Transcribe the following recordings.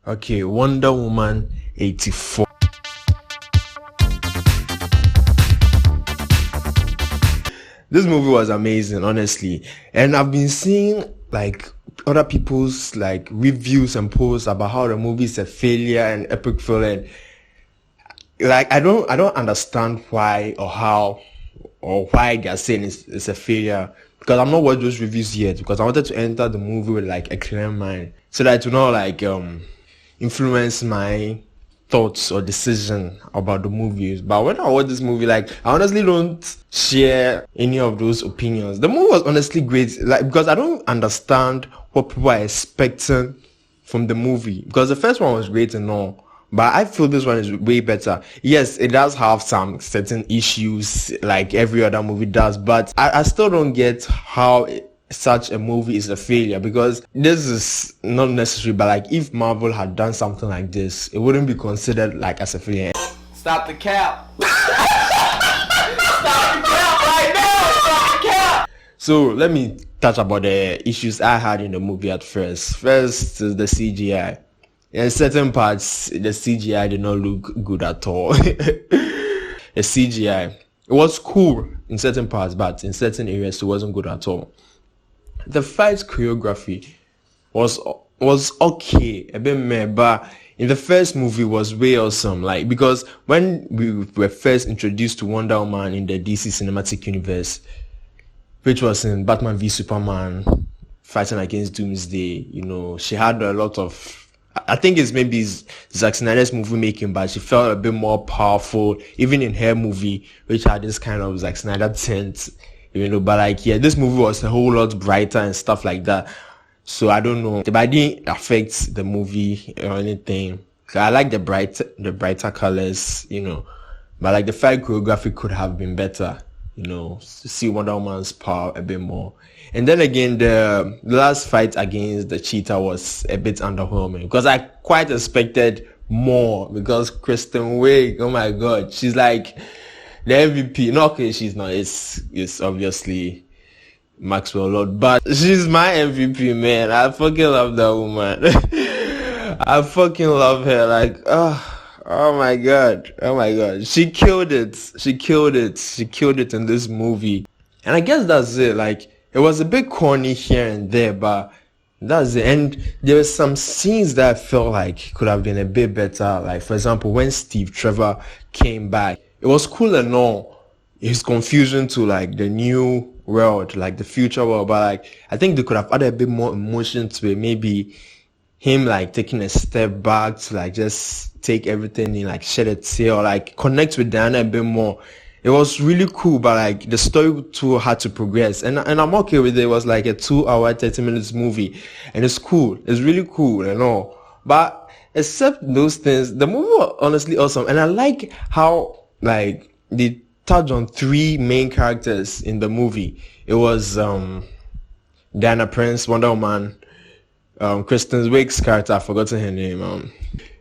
Okay, Wonder Woman 84. This movie was amazing, honestly. And I've been seeing like other people's like reviews and posts about how the movie is a failure and epic fail. And like I don't understand why or how or why they're saying it's a failure, because I'm not watching those reviews yet, because I wanted to enter the movie with like a clear mind so that it will not like influence my thoughts or decision about the movies. But when I watch this movie, like I honestly don't share any of those opinions. The movie was honestly great, like because I don't understand what people are expecting from the movie, because the first one was great and all, but I feel this one is way better. Yes, it does have some certain issues like every other movie does, but I still don't get how such a movie is a failure, because this is not necessary. But like if Marvel had done something like this, it wouldn't be considered like as a failure. Stop the cap. Stop the cap right now. Stop the cap. So let me touch about the issues I had in the movie at first. First is the CGI. In certain parts, the CGI did not look good at all. The CGI, it was cool in certain parts, but in certain areas it wasn't good at all. The fight choreography was okay, a bit meh, but in the first movie was way awesome. Like, because when we were first introduced to Wonder Woman in the DC cinematic universe, which was in Batman v Superman fighting against Doomsday, she had a lot of, I think it's maybe Zack Snyder's movie making, but she felt a bit more powerful, even in her movie, which had this kind of Zack Snyder tint, but like, yeah, this movie was a whole lot brighter and stuff like that. So I don't know, but it didn't affect the movie or anything. I like the brighter colors, but like the fight choreography could have been better, to see Wonder Woman's power a bit more. And then again, the last fight against the cheetah was a bit underwhelming, because I quite expected more, because Kristen Wiig, oh my god, she's like the MVP. No, okay, she's not. It's obviously Maxwell Lord, but she's my MVP, man. I fucking love that woman. I fucking love her. Like, oh my god, she killed it. She killed it in this movie. And I guess that's it. Like, it was a bit corny here and there, but that's it. And there were some scenes that I felt like could have been a bit better. Like, for example, when Steve Trevor came back, it was cool and all, his confusion to like the new world, like the future world, but like I think they could have added a bit more emotion to it. Maybe him like taking a step back to like just take everything in, like shed a tear, or like connect with Diana a bit more. It was really cool, but like the story too had to progress, and I'm okay with it. It was like a 2 hour 30 minutes movie, and it's cool. It's really cool and all. But except those things, the movie was honestly awesome, and I like how like they touched on 3 main characters in the movie. It was Diana Prince, Wonder Woman, Kristen Wiig's character, I've forgotten her name,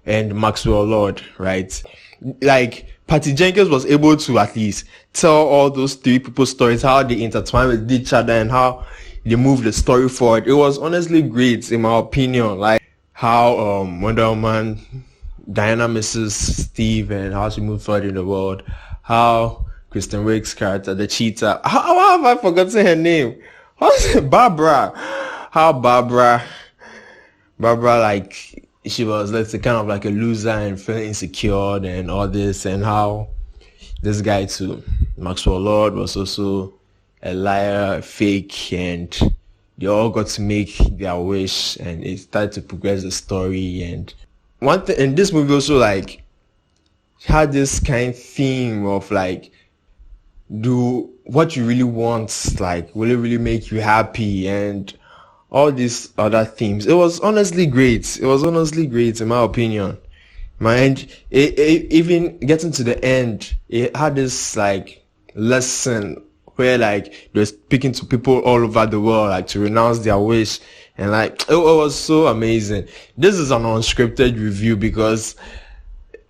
and Maxwell Lord, right? Like, Patty Jenkins was able to at least tell all those 3 people's stories, how they intertwine with each other and how they move the story forward. It was honestly great, in my opinion. Like how Wonder Woman, Diana misses Steve and how she moved forward in the world. How Kristen Wiig's character, the cheetah, how have I forgotten her name? What's it? Barbara. How Barbara, like, she was, let's say, kind of like a loser and feeling insecure and all this, and how this guy too, Maxwell Lord, was also a liar, a fake, and they all got to make their wish, and it started to progress the story. And one thing, and this movie also like had this kind of theme of like, do what you really want, like, will it really make you happy, and all these other themes. It was honestly great. It was honestly great, in my opinion. Mind, even getting to the end, it had this like lesson where like they were speaking to people all over the world, like to renounce their wish, and like it was so amazing. This is an unscripted review because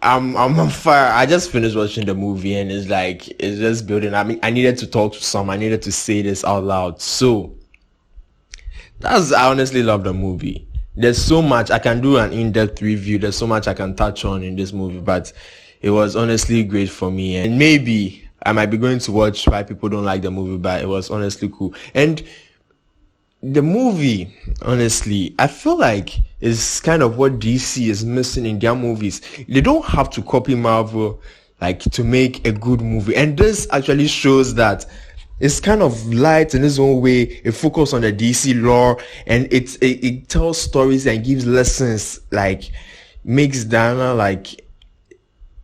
I'm on fire. I just finished watching the movie and it's like, it's just building. I mean, I needed to talk to someone. I needed to say this out loud. So I honestly love the movie. there's so much I can do an in-depth review. There's so much I can touch on in this movie, but it was honestly great for me. And maybe I might be going to watch why people don't like the movie, but it was honestly cool. And the movie, honestly, I feel like is kind of what DC is missing in their movies. They don't have to copy Marvel like to make a good movie, and this actually shows that it's kind of light in its own way. It focuses on the DC lore, and it tells stories and gives lessons, like makes Diana like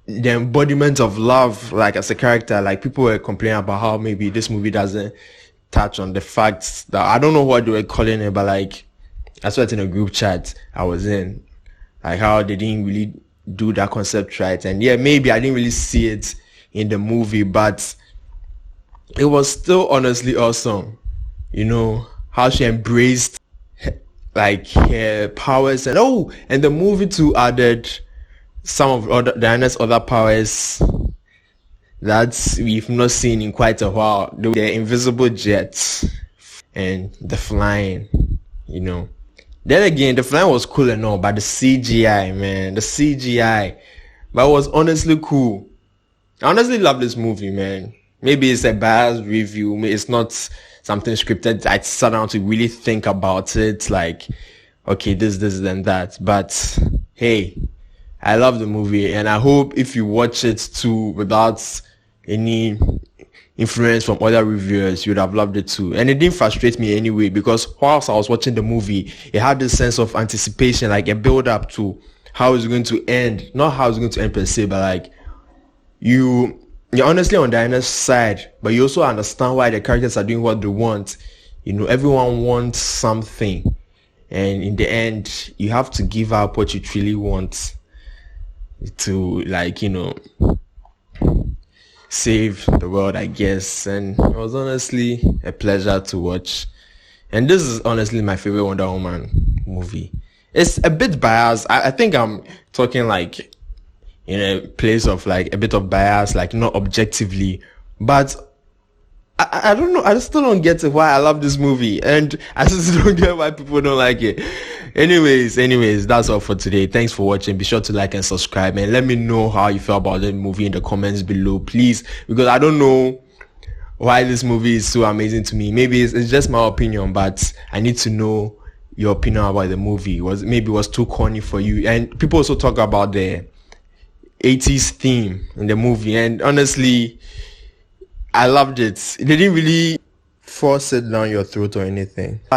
the embodiment of love, like as a character. Like people were complaining about how maybe this movie doesn't touch on the facts that, I don't know what they were calling it, but like I saw it in a group chat I was in, like how they didn't really do that concept right. And yeah, maybe I didn't really see it in the movie, but it was still honestly awesome. You know, how she embraced like her powers, and the movie too added some of Diana's other powers that we've not seen in quite a while. The invisible jets and the flying, you know. Then again, the flying was cool and all, but the CGI, man, but it was honestly cool. I honestly love this movie, man. Maybe it's a biased review. It's not something scripted. I sat down to really think about it, like, okay, this, and that. But hey, I love the movie, and I hope if you watch it too without any influence from other reviewers, you would have loved it too. And it didn't frustrate me anyway, because whilst I was watching the movie, it had this sense of anticipation, like a build up to how it's going to end. Not how it's going to end per se, but like you're honestly on Diana's side, but you also understand why the characters are doing what they want. You know, everyone wants something, and in the end, you have to give up what you truly want to, like, you know, save the world, I guess. And it was honestly a pleasure to watch. And this is honestly my favorite Wonder Woman movie. It's a bit biased. I think I'm talking like in a place of like a bit of bias, like not objectively, but I don't know. I still don't get why I love this movie, and I just don't get why people don't like it. Anyways, that's all for today. Thanks for watching. Be sure to like and subscribe, and let me know how you feel about the movie in the comments below, please, because I don't know why this movie is so amazing to me. Maybe it's just my opinion, but I need to know your opinion about the movie. Maybe it was too corny for you? And people also talk about the 80s theme in the movie, and honestly, I loved it. They didn't really force it down your throat or anything.